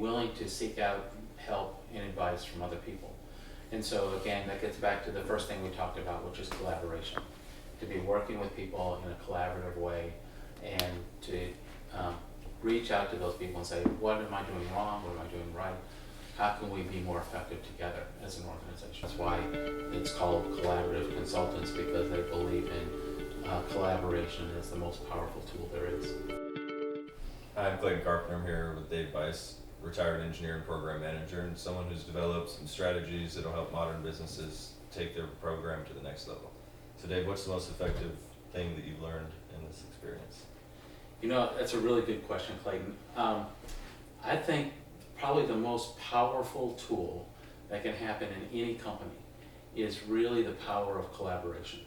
willing to seek out help and advice from other people. And so again, that gets back to the first thing we talked about, which is collaboration. To be working with people in a collaborative way and to reach out to those people and say, what am I doing wrong? What am I doing right? How can we be more effective together as an organization? That's why it's called collaborative consultants, because they believe in collaboration as the most powerful tool there is. Hi, I'm Klayton Carpenter. I'm here with Dave Buis, retired engineer and program manager, and someone who's developed some strategies that will help modern businesses take their program to the next level. So Dave, what's the most effective thing that you've learned in this experience? You know, that's a really good question, Klayton. I think probably the most powerful tool that can happen in any company is really the power of collaboration.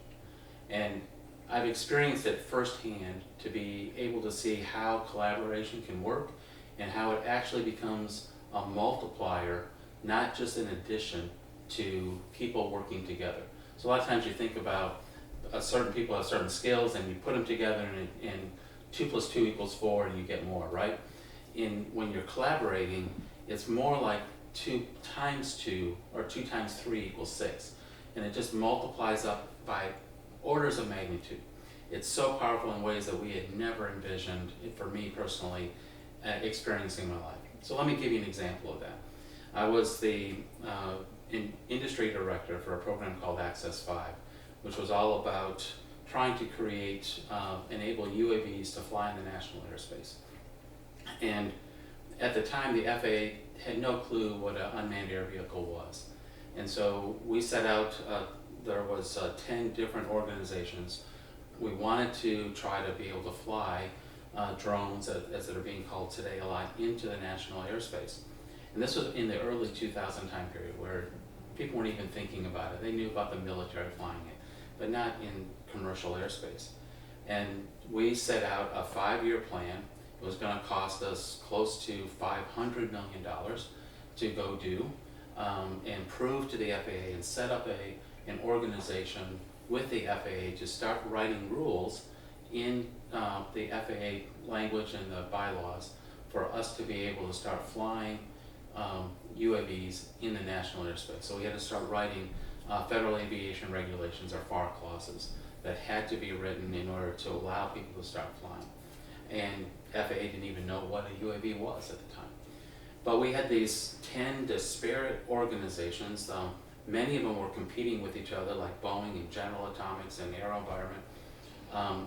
And I've experienced it firsthand to be able to see how collaboration can work and how it actually becomes a multiplier, not just an addition to people working together. So a lot of times you think about certain people have certain skills and you put them together and 2 + 2 = 4 and you get more, right? When you're collaborating, it's more like 2 × 2 or 2 × 3 = 6. And it just multiplies up by orders of magnitude. It's so powerful in ways that we had never envisioned, for me personally, experiencing in my life. So let me give you an example of that. I was the industry director for a program called Access 5, which was all about trying to enable UAVs to fly in the national airspace. And at the time, the FAA had no clue what an unmanned air vehicle was. And so we set out, there was 10 different organizations. We wanted to try to be able to fly drones, as they're being called today a lot, into the national airspace. And this was in the early 2000 time period where people weren't even thinking about it. They knew about the military flying it, but not in commercial airspace. And we set out a 5-year plan. It was going to cost us close to $500 million to go do and prove to the FAA and set up an organization with the FAA to start writing rules in the FAA language and the bylaws for us to be able to start flying UAVs in the national airspace. So we had to start writing federal aviation regulations, or FAR clauses, that had to be written in order to allow people to start flying. And FAA didn't even know what a UAV was at the time. But we had these 10 disparate organizations. Many of them were competing with each other, like Boeing and General Atomics and AeroVironment.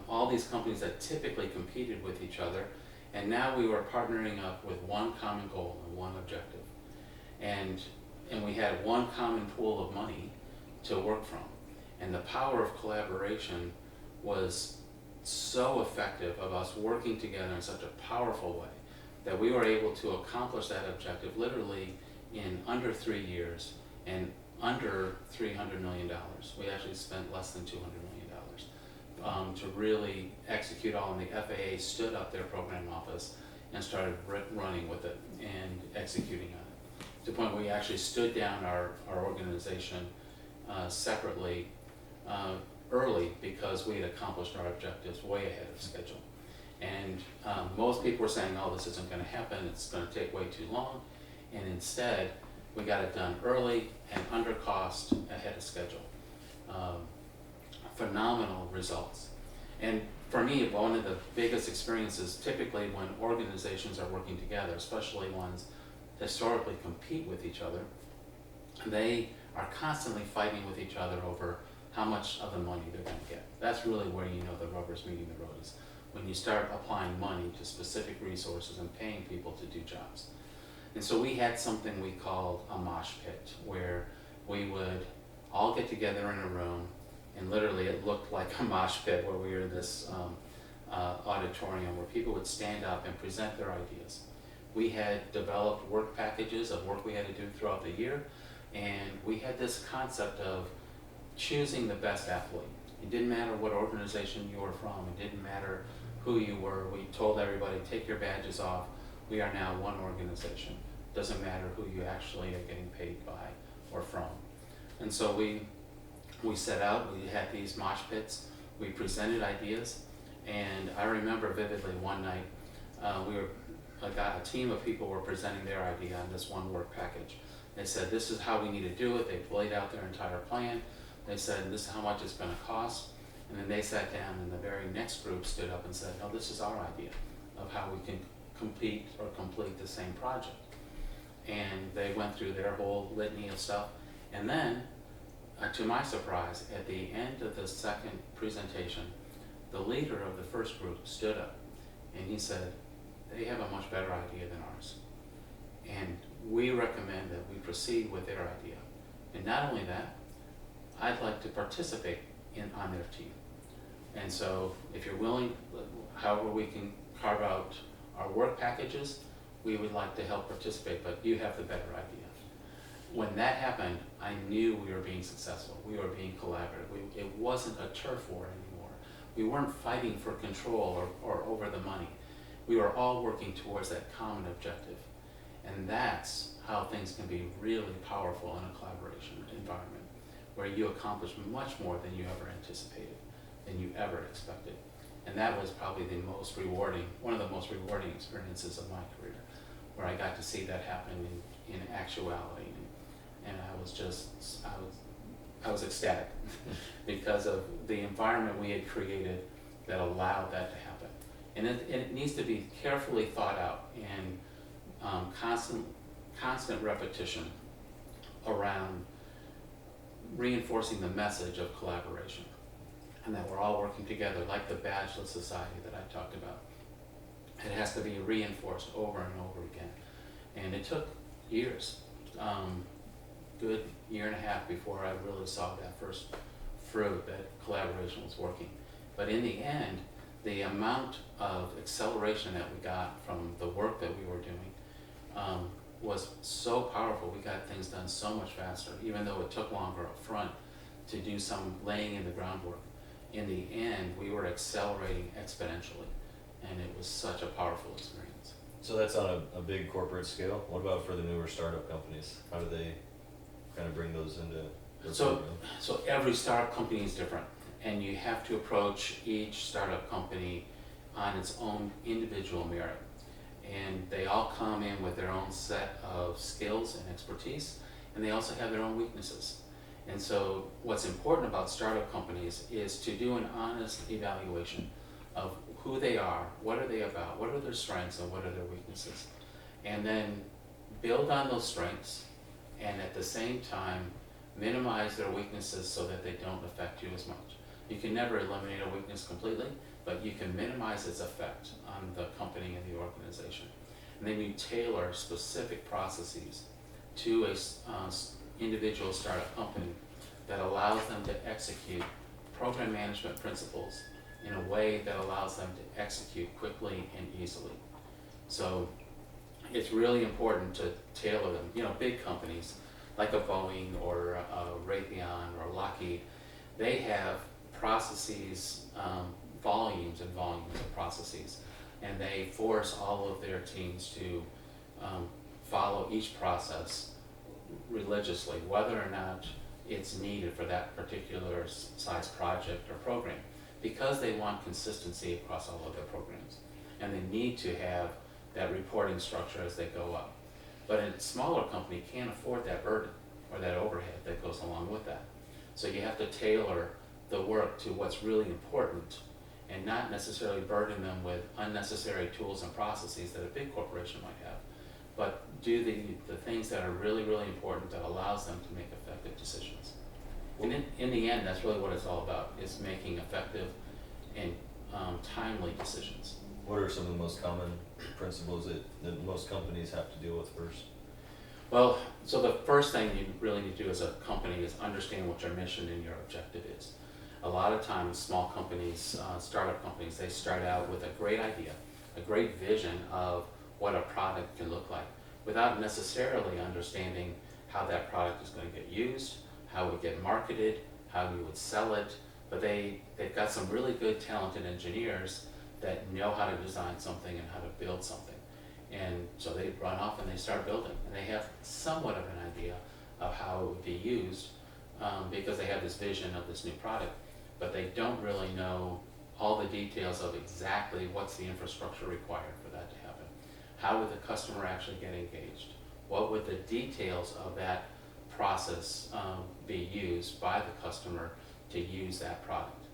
All these companies that typically competed with each other. And now we were partnering up with one common goal and one objective. And we had one common pool of money to work from. And the power of collaboration was so effective, of us working together in such a powerful way, that we were able to accomplish that objective literally in under 3 years and under $300 million. We actually spent less than $200 million to really execute all, and the FAA stood up their program office and started running with it and executing on it, to the point where we actually stood down our organization separately early, because we had accomplished our objectives way ahead of schedule. And most people were saying, oh, this isn't going to happen, it's going to take way too long. And instead, we got it done early and under cost, ahead of schedule. Phenomenal results. And for me, one of the biggest experiences, typically when organizations are working together, especially ones historically compete with each other, they are constantly fighting with each other over how much of the money they're going to get. That's really where you know the rubber's meeting the road, is when you start applying money to specific resources and paying people to do jobs. And so we had something we called a mosh pit, where we would all get together in a room, and literally it looked like a mosh pit, where we were in this auditorium where people would stand up and present their ideas. We had developed work packages of work we had to do throughout the year, and we had this concept of choosing the best athlete. It didn't matter what organization you were from, it didn't matter who you were. We told everybody, take your badges off, we are now one organization. Doesn't matter who you actually are getting paid by or from. And so we set out, we had these mosh pits, we presented ideas, and I remember vividly one night, we were a team of people were presenting their idea on this one work package. They said, this is how we need to do it. They laid out their entire plan. They said, this is how much it's gonna cost. And then they sat down and the very next group stood up and said, no, this is our idea of how we can compete or complete the same project. And they went through their whole litany of stuff. And then, to my surprise, at the end of the second presentation, the leader of the first group stood up and he said, they have a much better idea than ours. And we recommend that we proceed with their idea. And not only that, I'd like to participate on their team. And so if you're willing, however we can carve out our work packages, we would like to help participate, but you have the better idea. When that happened, I knew we were being successful. We were being collaborative. It wasn't a turf war anymore. We weren't fighting for control or over the money. We were all working towards that common objective. And that's how things can be really powerful in a collaboration environment, where you accomplish much more than you ever anticipated, than you ever expected. And that was probably the most rewarding, one of the most rewarding experiences of my career, where I got to see that happen in actuality. And I was ecstatic because of the environment we had created that allowed that to happen. And it needs to be carefully thought out and constant repetition around reinforcing the message of collaboration, and that we're all working together like the badgeless society that I talked about. It has to be reinforced over and over again. And it took years, good year and a half before I really saw that first fruit that collaboration was working. But in the end, the amount of acceleration that we got from the work that we were doing was so powerful. We got things done so much faster, even though it took longer up front to do some laying in the groundwork. In the end, we were accelerating exponentially, and it was such a powerful experience. So that's on a big corporate scale. What about for the newer startup companies? How do they kind of bring those into their program? So every startup company is different, and you have to approach each startup company on its own individual merit. And they all come in with their own set of skills and expertise, and they also have their own weaknesses. And so what's important about startup companies is to do an honest evaluation of who they are, what are they about, what are their strengths, and what are their weaknesses. And then build on those strengths, and at the same time minimize their weaknesses so that they don't affect you as much. You can never eliminate a weakness completely, but you can minimize its effect on the company and the organization. And then you tailor specific processes to a individual startup company that allows them to execute program management principles in a way that allows them to execute quickly and easily. So it's really important to tailor them. You know, big companies like a Boeing or a Raytheon or Lockheed, they have processes, volumes and volumes of processes, and they force all of their teams to follow each process religiously, whether or not it's needed for that particular size project or program, because they want consistency across all of their programs, and they need to have that reporting structure as they go up. But a smaller company can't afford that burden or that overhead that goes along with that. So you have to tailor the work to what's really important and not necessarily burden them with unnecessary tools and processes that a big corporation might have, but do the things that are really, really important that allows them to make effective decisions. And in the end, that's really what it's all about, is making effective and timely decisions. What are some of the most common principles that most companies have to deal with first? Well, so the first thing you really need to do as a company is understand what your mission and your objective is. A lot of times, small companies, startup companies, they start out with a great idea, a great vision of what a product can look like, without necessarily understanding how that product is going to get used, how it would get marketed, how you would sell it. But they've got some really good, talented engineers that know how to design something and how to build something. And so they run off and they start building, and they have somewhat of an idea of how it would be used because they have this vision of this new product, but they don't really know all the details of exactly what's the infrastructure required for that to happen. how would the customer actually get engaged? What would the details of that process be used by the customer to use that product?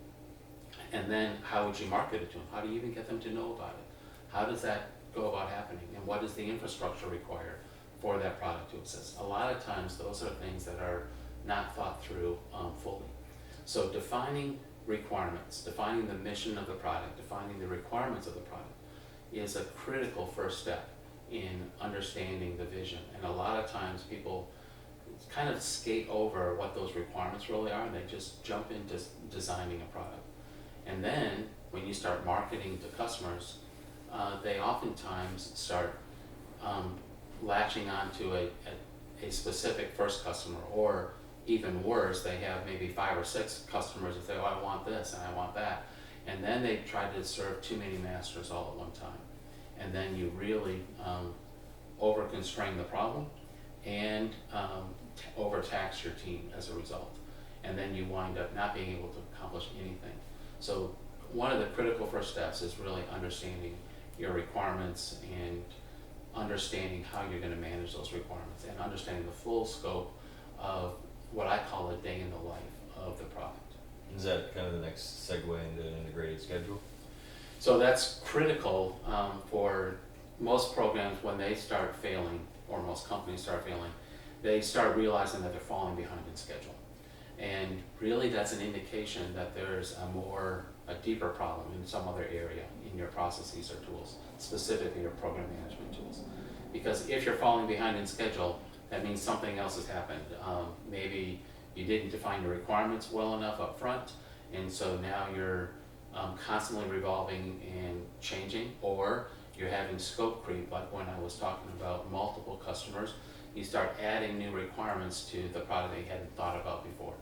And then how would you market it to them? How do you even get them to know about it? How does that go about happening? And what is the infrastructure required for that product to exist? A lot of times those are things that are not thought through fully. So defining requirements, defining the mission of the product, defining the requirements of the product is a critical first step in understanding the vision. And a lot of times people kind of skate over what those requirements really are, and they just jump into designing a product. And then when you start marketing to customers, they oftentimes start latching onto a specific first customer, or even worse, they have maybe 5 or 6 customers that say, oh, I want this and I want that. And then they try to serve too many masters all at one time. And then you really over-constrain the problem and overtax your team as a result. And then you wind up not being able to accomplish anything. So one of the critical first steps is really understanding your requirements and understanding how you're going to manage those requirements, and understanding the full scope of what I call a day in the life of the product. Is that kind of the next segue into an integrated schedule? So that's critical for most programs. When they start failing, or most companies start failing, they start realizing that they're falling behind in schedule. And really that's an indication that there's a deeper problem in some other area in your processes or tools, specifically your program management tools. Because if you're falling behind in schedule, that means something else has happened. Maybe you didn't define your requirements well enough up front, and so now you're constantly revolving and changing, or you're having scope creep, like when I was talking about multiple customers. You start adding new requirements to the product that you hadn't thought about before.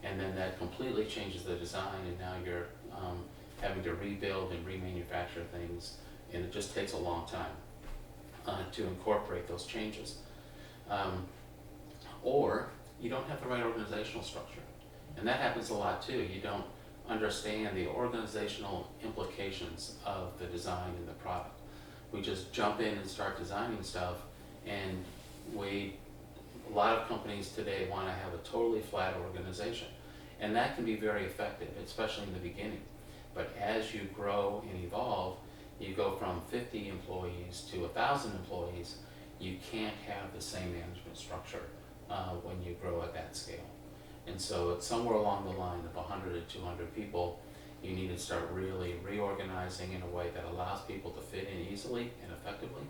And then that completely changes the design, and now you're having to rebuild and remanufacture things, and it just takes a long time to incorporate those changes. Or you don't have the right organizational structure, and that happens a lot too. You don't understand the organizational implications of the design and the product. We just jump in and start designing stuff, and a lot of companies today want to have a totally flat organization, and that can be very effective, especially in the beginning. But as you grow and evolve, you go from 50 employees to 1,000 employees. You can't have the same management structure when you grow at that scale. And so it's somewhere along the line of 100 to 200 people, you need to start really reorganizing in a way that allows people to fit in easily and effectively.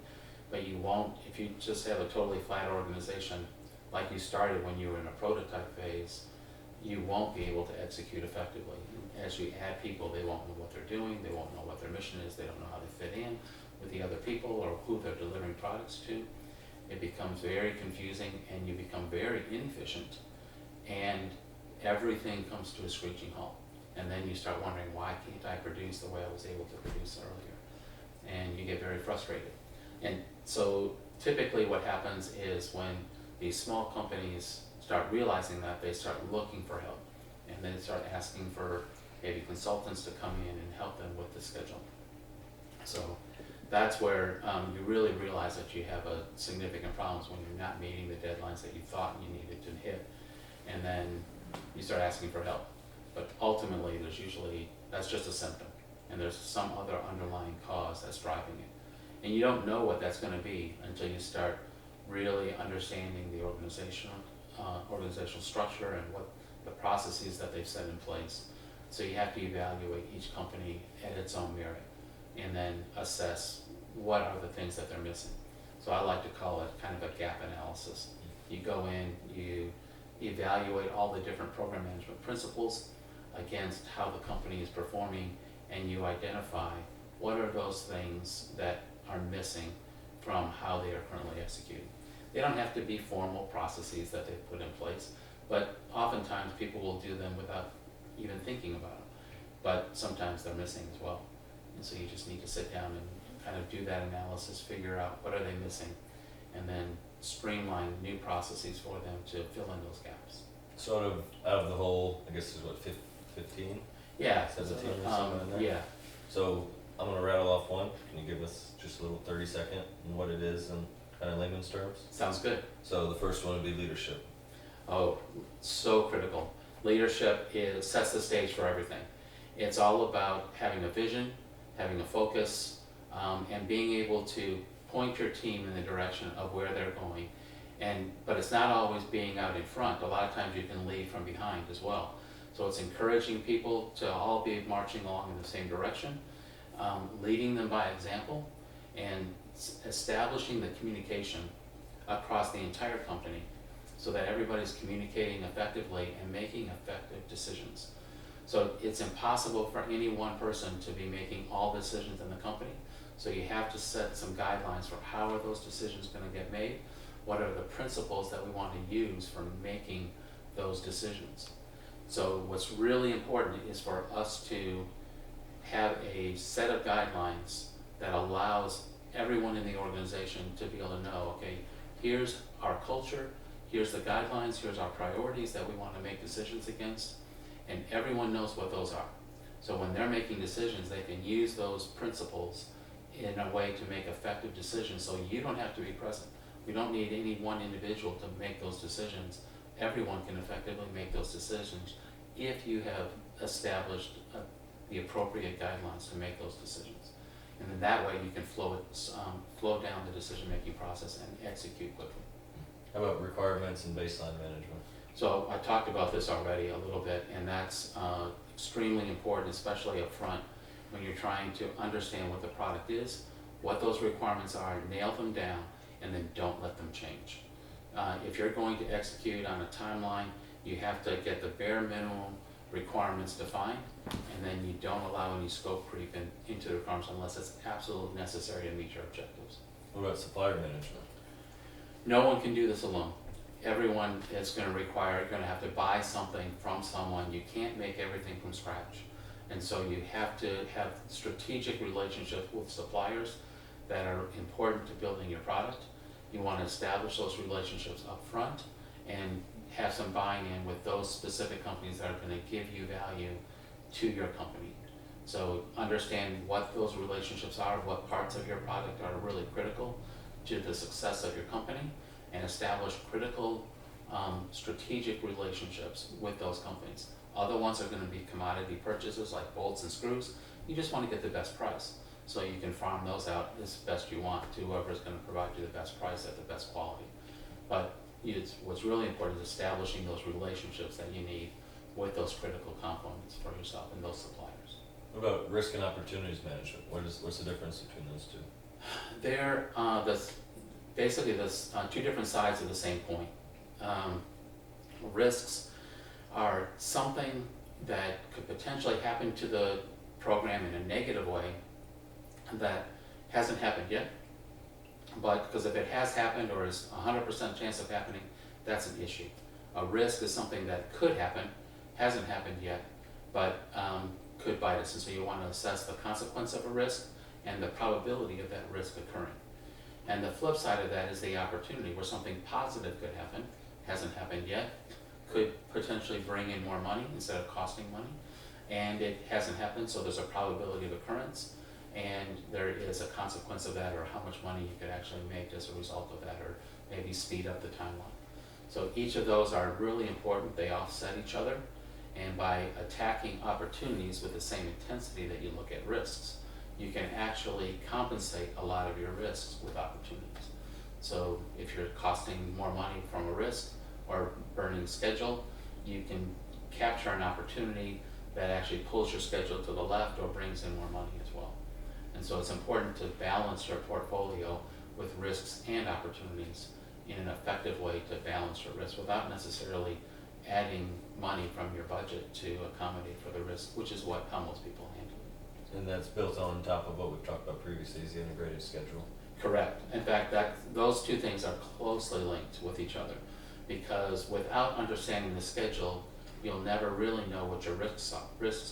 But you won't, if you just have a totally flat organization like you started when you were in a prototype phase, you won't be able to execute effectively. As you add people, they won't know what they're doing, they won't know what their mission is, they don't know how they fit in with the other people or who they're delivering products to. It becomes very confusing, and you become very inefficient, and everything comes to a screeching halt. And then you start wondering, why can't I produce the way I was able to produce earlier? And you get very frustrated. And so typically what happens is when these small companies start realizing that, they start looking for help, and then they start asking for maybe consultants to come in and help them with the schedule. So that's where you really realize that you have a significant problems when you're not meeting the deadlines that you thought you needed to hit, and then you start asking for help. But ultimately, that's just a symptom, and there's some other underlying cause that's driving it. And you don't know what that's going to be until you start really understanding the organizational structure and what the processes that they've set in place. So you have to evaluate each company at its own merit, and then assess what are the things that they're missing. So I like to call it kind of a gap analysis. You go in, you evaluate all the different program management principles against how the company is performing, and you identify what are those things that are missing from how they are currently executed. They don't have to be formal processes that they've put in place, but oftentimes people will do them without even thinking about them. But sometimes they're missing as well. And so you just need to sit down and kind of do that analysis, figure out what are they missing, and then streamline new processes for them to fill in those gaps. Sort of out of the whole, I guess is what, 15? Yeah. 17 or something in there? Yeah. So I'm gonna rattle off one. Can you give us just a little 30-second on what it is in kind of layman's terms? Sounds good. So the first one would be leadership. Oh, so critical. Leadership sets the stage for everything. It's all about having a vision, having a focus, and being able to point your team in the direction of where they're going. But it's not always being out in front. A lot of times you can lead from behind as well. So it's encouraging people to all be marching along in the same direction, leading them by example, and establishing the communication across the entire company so that everybody's communicating effectively and making effective decisions. So it's impossible for any one person to be making all decisions in the company. So you have to set some guidelines for how are those decisions going to get made, what are the principles that we want to use for making those decisions. So what's really important is for us to have a set of guidelines that allows everyone in the organization to be able to know, okay, here's our culture, here's the guidelines, here's our priorities that we want to make decisions against, and everyone knows what those are. So when they're making decisions, they can use those principles in a way to make effective decisions, so you don't have to be present. We don't need any one individual to make those decisions. Everyone can effectively make those decisions if you have established the appropriate guidelines to make those decisions. And then that way you can flow down the decision-making process and execute quickly. How about requirements and baseline management? So I talked about this already a little bit, and that's extremely important, especially up front when you're trying to understand what the product is, what those requirements are, nail them down, and then don't let them change. If you're going to execute on a timeline, you have to get the bare minimum requirements defined, and then you don't allow any scope creep into the requirements unless it's absolutely necessary to meet your objectives. What about supplier management? No one can do this alone. Everyone is going to have to buy something from someone. You can't make everything from scratch. And so you have to have strategic relationships with suppliers that are important to building your product. You want to establish those relationships up front and have some buy-in with those specific companies that are going to give you value to your company. So understand what those relationships are, what parts of your product are really critical to the success of your company, and establish critical strategic relationships with those companies. Other ones are going to be commodity purchases like bolts and screws. You just want to get the best price, so you can farm those out as best you want to whoever is going to provide you the best price at the best quality. But what's really important is establishing those relationships that you need with those critical components for yourself and those suppliers. What about risk and opportunities management? What's the difference between those two? They're basically two different sides of the same coin. Risks are something that could potentially happen to the program in a negative way that hasn't happened yet. But because if it has happened or is 100% chance of happening, that's an issue. A risk is something that could happen, hasn't happened yet, but could bite us. And so you want to assess the consequence of a risk and the probability of that risk occurring. And the flip side of that is the opportunity where something positive could happen, hasn't happened yet, could potentially bring in more money instead of costing money, and it hasn't happened, so there's a probability of occurrence, and there is a consequence of that, or how much money you could actually make as a result of that, or maybe speed up the timeline. So each of those are really important. They offset each other, and by attacking opportunities with the same intensity that you look at risks, you can actually compensate a lot of your risks with opportunities. So if you're costing more money from a risk or burning schedule, you can capture an opportunity that actually pulls your schedule to the left or brings in more money as well. And so it's important to balance your portfolio with risks and opportunities in an effective way to balance your risk without necessarily adding money from your budget to accommodate for the risk, which is how most people handle it. And that's built on top of what we've talked about previously, is the integrated schedule. Correct. In fact, those two things are closely linked with each other, because without understanding the schedule, you'll never really know what your risks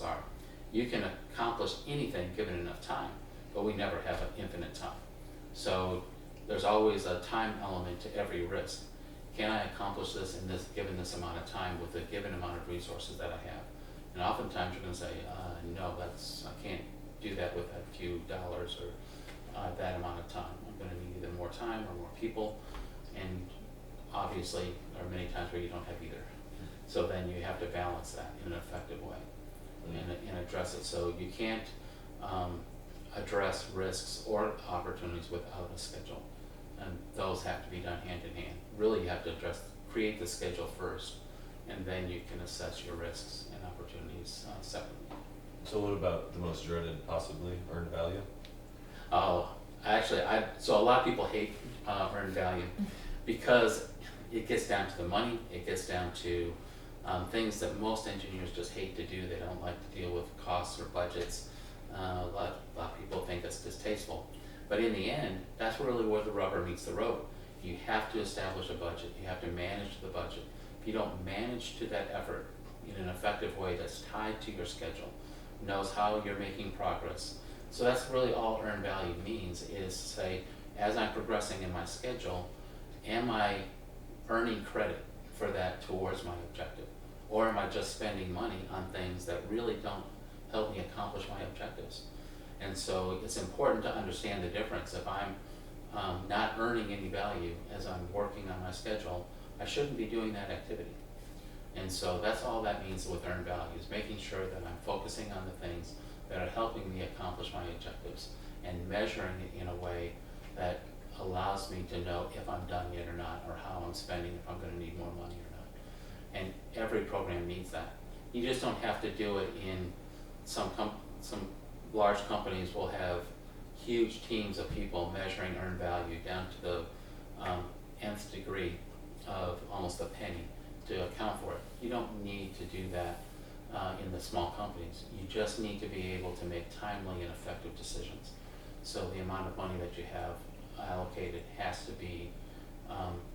are. You can accomplish anything given enough time, but we never have an infinite time. So there's always a time element to every risk. Can I accomplish this in given this amount of time with a given amount of resources that I have? And oftentimes you're going to say, no, I can't do that with a few dollars or that amount of time. I'm gonna need either more time or more people, and obviously, there are many times where you don't have either. So then you have to balance that in an effective way and address it. So you can't address risks or opportunities without a schedule. And those have to be done hand in hand. Really, you have to create the schedule first, and then you can assess your risks and opportunities separately. So what about the most dreaded, possibly, earned value? Oh, actually, so a lot of people hate earned value because it gets down to the money, it gets down to things that most engineers just hate to do. They don't like to deal with costs or budgets. A lot of people think it's distasteful. But in the end, that's really where the rubber meets the road. You have to establish a budget. You have to manage the budget. If you don't manage to that effort in an effective way that's tied to your schedule, knows how you're making progress. So that's really all earned value means, is to say, as I'm progressing in my schedule, am I earning credit for that towards my objective? Or am I just spending money on things that really don't help me accomplish my objectives? And so it's important to understand the difference. If I'm not earning any value as I'm working on my schedule, I shouldn't be doing that activity. And so that's all that means with earned value, is making sure that I'm focusing on the things that are helping me accomplish my objectives and measuring it in a way that allows me to know if I'm done yet or not, or how I'm spending, if I'm going to need more money or not. And every program needs that. You just don't have to do it in some large companies will have huge teams of people measuring earned value down to the nth degree of almost a penny to account for it. You don't need to do that in the small companies. You just need to be able to make timely and effective decisions. So the amount of money that you have allocated has to be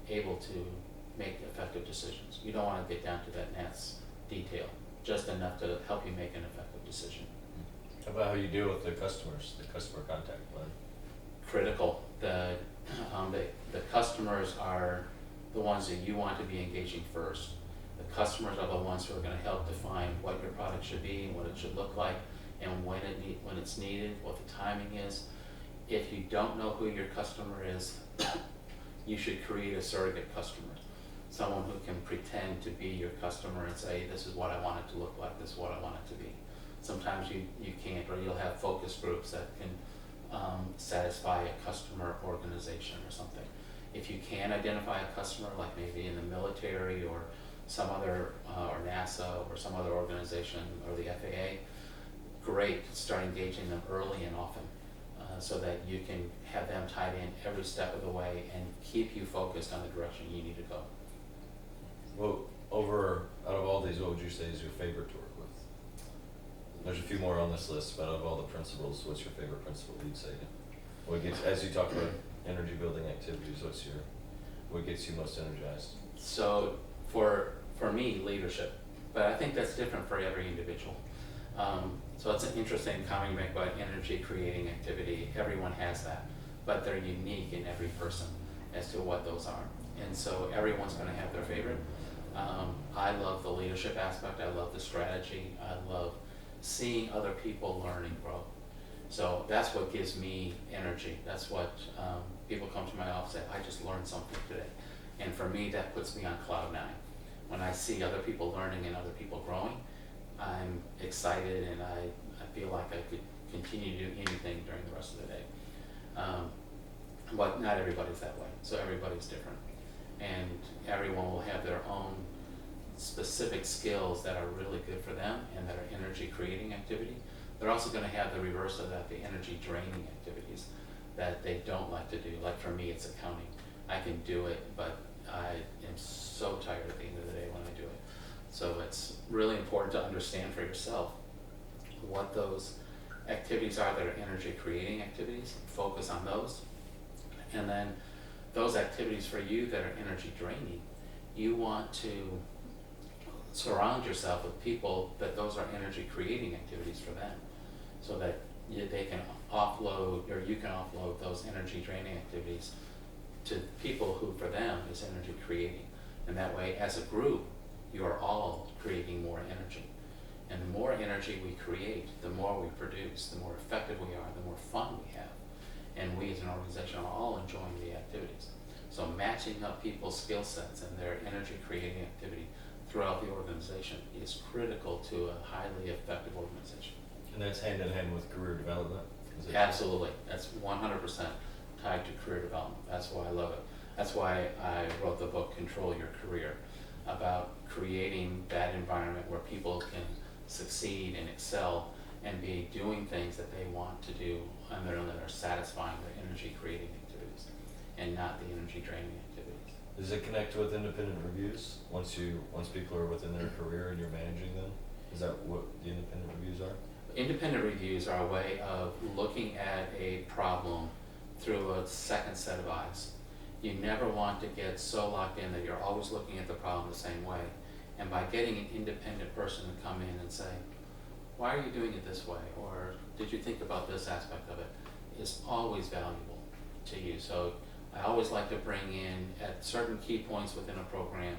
able to make effective decisions. You don't want to get down to that next detail, just enough to help you make an effective decision. How about how you deal with the customers, the customer contact plan? Critical. The customers are the ones that you want to be engaging first. The customers are the ones who are going to help define what your product should be and what it should look like, and when it's needed, what the timing is. If you don't know who your customer is, you should create a surrogate customer, someone who can pretend to be your customer and say, this is what I want it to look like, this is what I want it to be. Sometimes you can't, or you'll have focus groups that can satisfy a customer organization or something. If you can identify a customer, like maybe in the military or some other, or NASA or some other organization or the FAA, great, start engaging them early and often so that you can have them tied in every step of the way and keep you focused on the direction you need to go. Well, out of all these, what would you say is your favorite to work with? There's a few more on this list, but out of all the principles, what's your favorite principle you'd say? What gets, as you talk about energy building activities, what gets you most energized? So for me, leadership, but I think that's different for every individual. So it's an interesting comment you make about energy creating activity. Everyone has that, but they're unique in every person as to what those are. And so everyone's going to have their favorite. I love the leadership aspect. I love the strategy. I love seeing other people learn and grow. So that's what gives me energy. That's what people come to my office and say, I just learned something today. And for me, that puts me on cloud nine. When I see other people learning and other people growing, I'm excited and I feel like I could continue to do anything during the rest of the day. But not everybody's that way, so everybody's different. And everyone will have their own specific skills that are really good for them and that are energy creating activity. They're also going to have the reverse of that, the energy draining activities that they don't like to do. Like for me, it's accounting. I can do it, but I am so tired at the end of the day when I do it. So it's really important to understand for yourself what those activities are that are energy creating activities, focus on those. And then those activities for you that are energy draining, you want to surround yourself with people that those are energy creating activities for them, so that they can offload, or you can offload those energy draining activities to people who for them is energy creating. And that way, as a group, you are all creating more energy. And the more energy we create, the more we produce, the more effective we are, the more fun we have. And we as an organization are all enjoying the activities. So matching up people's skill sets and their energy creating activity throughout the organization is critical to a highly effective organization. And that's hand in hand with career development? Absolutely. That's 100% tied to career development. That's why I love it. That's why I wrote the book Control Your Career, about creating that environment where people can succeed and excel and be doing things that they want to do on their own that are satisfying their energy creating activities and not the energy draining activities. Does it connect with independent reviews once people are within their career and you're managing them? Is that what the independent reviews are? Independent reviews are a way of looking at a problem through a second set of eyes. You never want to get so locked in that you're always looking at the problem the same way. And by getting an independent person to come in and say, why are you doing it this way? Or did you think about this aspect of it? Is always valuable to you. So I always like to bring in, at certain key points within a program,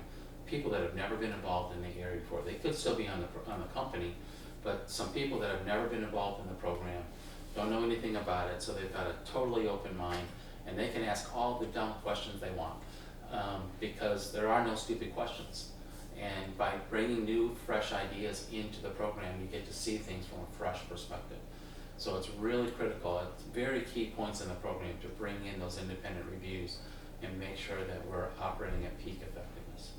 people that have never been involved in the area before. They could still be on the company, but some people that have never been involved in the program, don't know anything about it, so they've got a totally open mind, and they can ask all the dumb questions they want, because there are no stupid questions. And by bringing new, fresh ideas into the program, you get to see things from a fresh perspective. So it's really critical at very key points in the program to bring in those independent reviews and make sure that we're operating at peak effectiveness.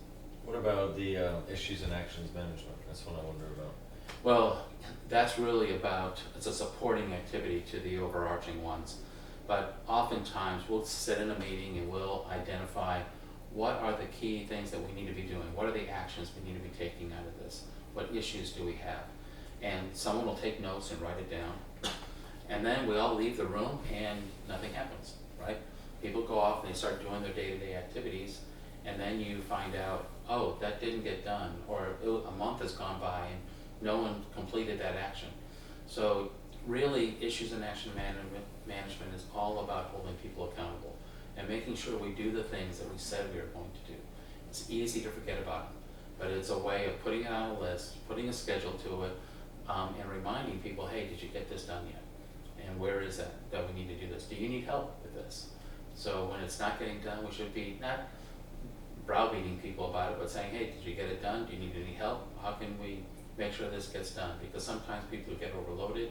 What about the issues and actions management? That's what I wonder about. Well, that's really about, it's a supporting activity to the overarching ones. But oftentimes we'll sit in a meeting and we'll identify what are the key things that we need to be doing? What are the actions we need to be taking out of this? What issues do we have? And someone will take notes and write it down. And then we all leave the room and nothing happens, right? People go off and they start doing their day-to-day activities, and then you find out, oh, that didn't get done, or a month has gone by and no one completed that action. So really, issues and action management is all about holding people accountable and making sure we do the things that we said we were going to do. It's easy to forget about it, but it's a way of putting it on a list, putting a schedule to it, and reminding people, hey, did you get this done yet? And where is that we need to do this? Do you need help with this? So when it's not getting done, we should be not browbeating people about it, but saying, hey, did you get it done? Do you need any help? How can we make sure this gets done? Because sometimes people get overloaded,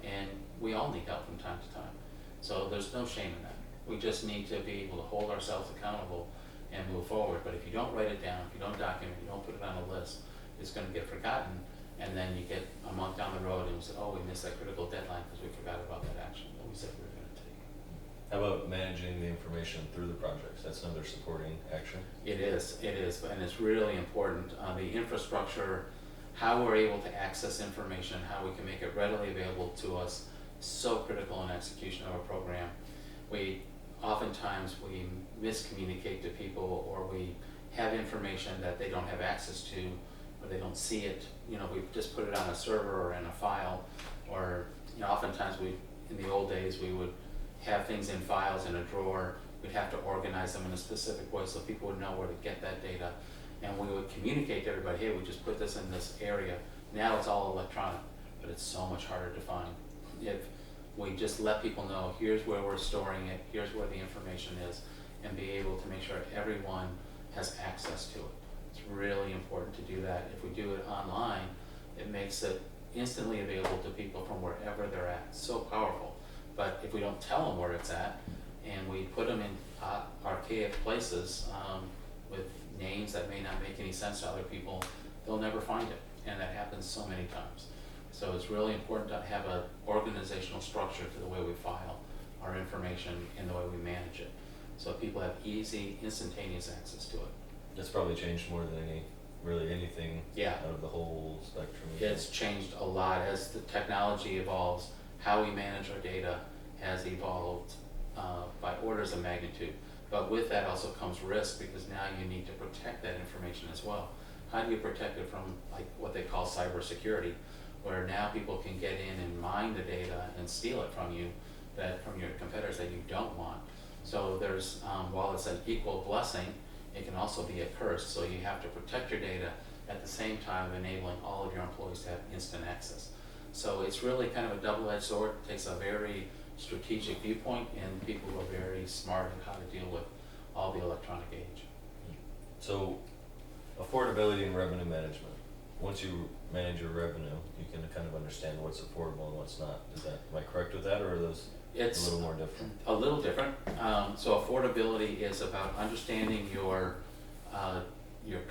and we all need help from time to time. So there's no shame in that. We just need to be able to hold ourselves accountable and move forward. But if you don't write it down, if you don't document it, you don't put it on a list, it's going to get forgotten. And then you get a month down the road and you say, oh, we missed that critical deadline because we forgot about that action that we said we were going to take. How about managing the information through the projects? That's another supporting action. It is, and it's really important. The infrastructure, how we're able to access information, how we can make it readily available to us, so critical in execution of a program. Oftentimes we miscommunicate to people, or we have information that they don't have access to, or they don't see it. You know, we just put it on a server or in a file, or oftentimes in the old days we would have things in files in a drawer. We'd have to organize them in a specific way so people would know where to get that data, and we would communicate to everybody, hey, we just put this in this area. Now it's all electronic, but it's so much harder to find. If we just let people know, here's where we're storing it, here's where the information is, and be able to make sure everyone has access to it. It's really important to do that. If we do it online, it makes it instantly available to people from wherever they're at. It's so powerful. But if we don't tell them where it's at, and we put them in archaic places with names that may not make any sense to other people, they'll never find it. And that happens so many times. So it's really important to have an organizational structure to the way we file our information and the way we manage it, so people have easy, instantaneous access to it. That's probably changed more than anything Yeah. out of the whole spectrum. It's changed a lot as the technology evolves. How we manage our data has evolved by orders of magnitude. But with that also comes risk, because now you need to protect that information as well. How do you protect it from what they call cybersecurity, where now people can get in and mine the data and steal it from you, from your competitors that you don't want. So there's, while it's an equal blessing, it can also be a curse. So you have to protect your data, at the same time enabling all of your employees to have instant access. So it's really kind of a double-edged sword. It takes a very strategic viewpoint and people who are very smart in how to deal with all the electronic age. So, affordability and revenue management. Once you manage your revenue, you can kind of understand what's affordable and what's not. Am I correct with that, or are those It's a little more different? a little different. So affordability is about understanding your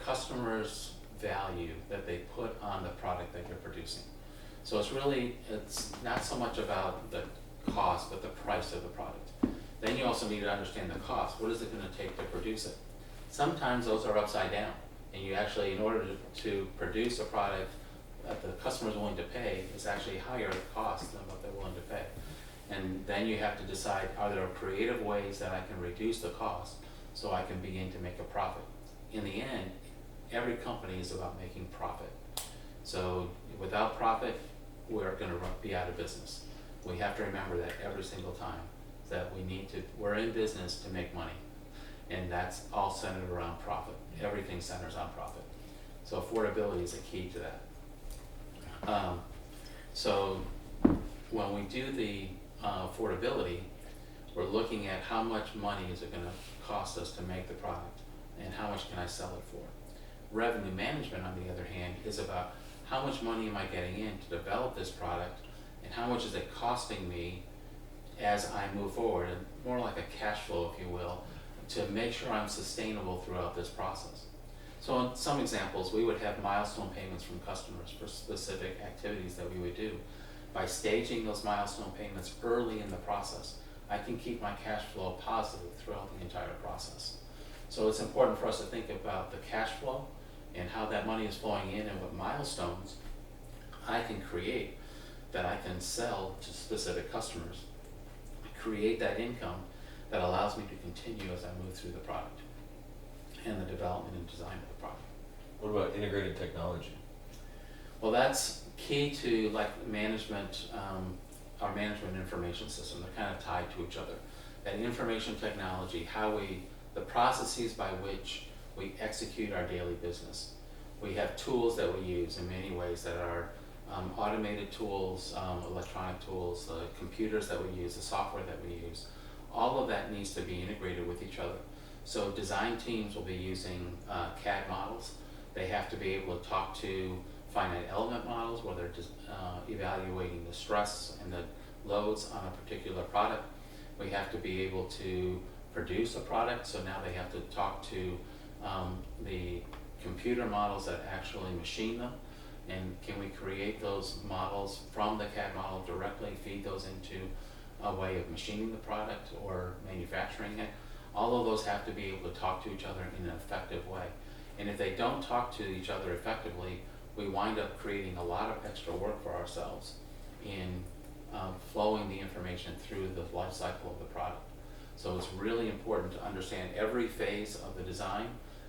customers' value that they put on the product that you're producing. So it's not so much about the cost, but the price of the product. Then you also need to understand the cost. What is it going to take to produce it? Sometimes those are upside down, and you actually, in order to produce a product that the customer is willing to pay, is actually higher cost than what they're willing to pay. And then you have to decide, are there creative ways that I can reduce the cost so I can begin to make a profit? In the end, every company is about making profit. So without profit, we're going to be out of business. We have to remember that every single time, that we're in business to make money. And that's all centered around profit. Everything centers on profit. So affordability is a key to that. So when we do the affordability, we're looking at how much money is it going to cost us to make the product and how much can I sell it for. Revenue management, on the other hand, is about how much money am I getting in to develop this product and how much is it costing me as I move forward, and more like a cash flow, if you will, to make sure I'm sustainable throughout this process. So in some examples, we would have milestone payments from customers for specific activities that we would do. By staging those milestone payments early in the process, I can keep my cash flow positive throughout the entire process. So it's important for us to think about the cash flow and how that money is flowing in and what milestones I can create that I can sell to specific customers. Create that income that allows me to continue as I move through the product and the development and design of the product. What about integrated technology? Well, that's key to like management, our management information system. They're kind of tied to each other. That information technology, the processes by which we execute our daily business. We have tools that we use in many ways that are automated tools, electronic tools, the computers that we use, the software that we use. All of that needs to be integrated with each other. So design teams will be using CAD models. They have to be able to talk to finite element models where they're evaluating the stress and the loads on a particular product. We have to be able to produce a product, so now they have to talk to the computer models that actually machine them. And can we create those models from the CAD model directly, feed those into a way of machining the product or manufacturing it? All of those have to be able to talk to each other in an effective way. And if they don't talk to each other effectively, we wind up creating a lot of extra work for ourselves in flowing the information through the life cycle of the product. So it's really important to understand every phase of the design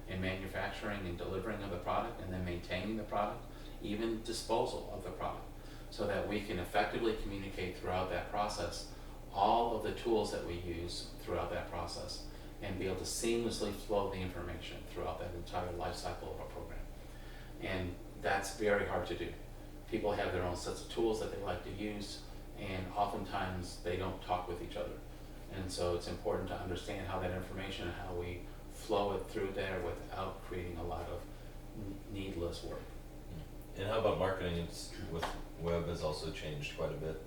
and manufacturing and delivering of the product, and then maintaining the product, even disposal of the product, so that we can effectively communicate throughout that process all of the tools that we use throughout that process and be able to seamlessly flow the information throughout that entire life cycle of a program. And that's very hard to do. People have their own sets of tools that they like to use, and oftentimes they don't talk with each other. And so it's important to understand how that information and how we flow it through there without creating a lot of needless work. And how about marketing? It's with web has also changed quite a bit.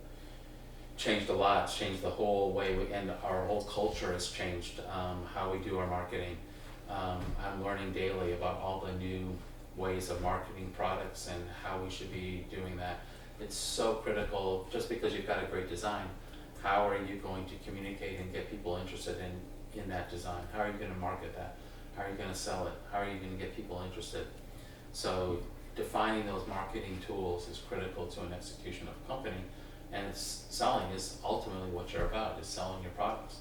Changed a lot. It's changed the whole way and our whole culture has changed. How we do our marketing. I'm learning daily about all the new ways of marketing products and how we should be doing that. It's so critical. Just because you've got a great design, how are you going to communicate and get people interested in that design? How are you going to market that? How are you going to sell it? How are you going to get people interested? So defining those marketing tools is critical to an execution of a company, and selling is ultimately what you're about, is selling your products.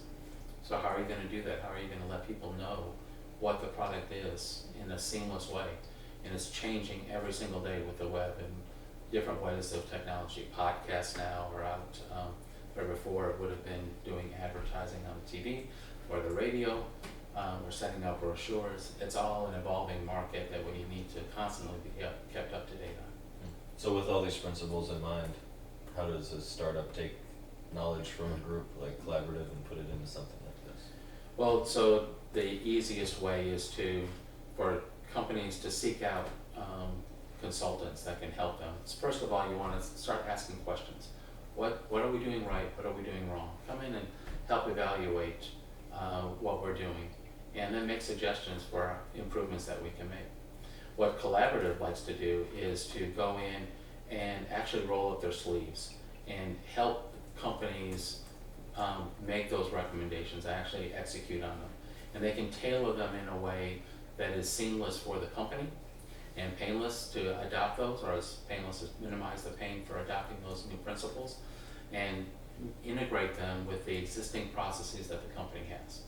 So how are you going to do that? How are you going to let people know what the product is in a seamless way? And it's changing every single day with the web and different ways of technology. Podcasts now are out, where before it would have been doing advertising on the TV or the radio. we're setting up brochures. It's all an evolving market that we need to constantly be kept up to date on. So with all these principles in mind, how does a startup take knowledge from a group like collaborative and put it into something like this? Well, so the easiest way is for companies to seek out consultants that can help them. So first of all, you want to start asking questions. What are we doing right? What are we doing wrong? Come in and help evaluate what we're doing, and then make suggestions for improvements that we can make. What collaborative likes to do is to go in and actually roll up their sleeves and help companies make those recommendations, actually execute on them. And they can tailor them in a way that is seamless for the company and painless to adopt those, or as painless as minimize the pain for adopting those new principles, and integrate them with the existing processes that the company has.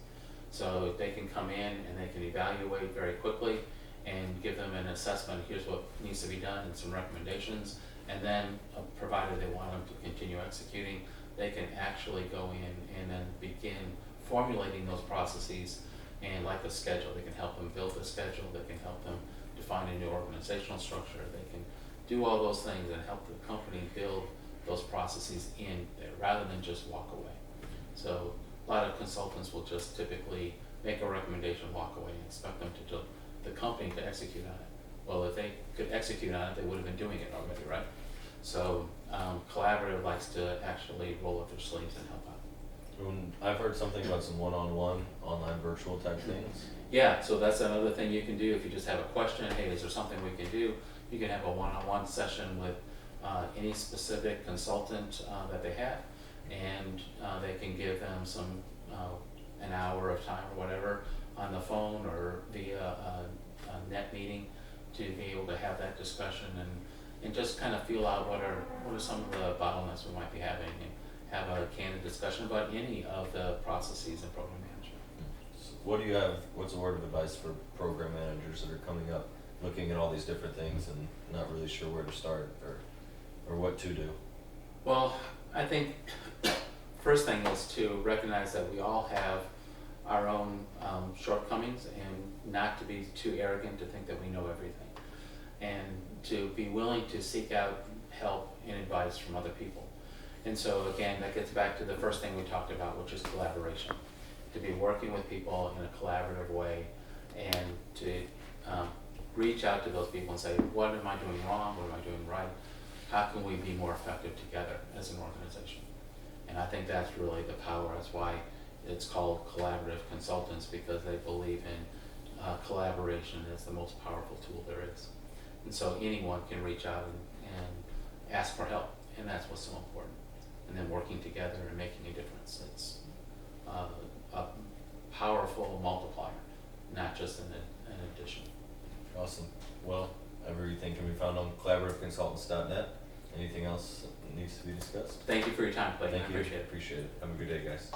So they can come in and they can evaluate very quickly and give them an assessment, here's what needs to be done and some recommendations, and then provided they want them to continue executing, they can actually go in and then begin formulating those processes, and like a schedule, they can help them build a schedule, they can help them define a new organizational structure, they can do all those things and help the company build those processes in there rather than just walk away. So a lot of consultants will just typically make a recommendation, walk away, and expect them to the company to execute on it. Well, if they could execute on it, they would have been doing it already, right? So collaborative likes to actually roll up their sleeves and help out. I've heard something about some one-on-one, online virtual type things. Yeah, so that's another thing you can do if you just have a question, hey, is there something we can do? You can have a one-on-one session with any specific consultant that they have, and they can give them some an hour of time or whatever on the phone or via a net meeting to be able to have that discussion and just kind of feel out what are some of the bottlenecks we might be having, and have a candid discussion about any of the processes in program management. So what do you have, what's a word of advice for program managers that are coming up, looking at all these different things and not really sure where to start or what to do? Well, I think first thing is to recognize that we all have our own shortcomings, and not to be too arrogant to think that we know everything, and to be willing to seek out help and advice from other people. And so again, that gets back to the first thing we talked about, which is collaboration. To be working with people in a collaborative way, and to reach out to those people and say, what am I doing wrong? What am I doing right? How can we be more effective together as an organization? And I think that's really the power. That's why it's called collaborative consultants, because they believe in collaboration as the most powerful tool there is. And so anyone can reach out and ask for help, and that's what's so important. And then working together and making a difference. It's a powerful multiplier, not just an addition. Awesome. Well, everything can be found on collaborativeconsultants.net. Anything else that needs to be discussed? Thank you for your time, Klayton. Thank I you. appreciate it. Appreciate it. Have a good day, guys.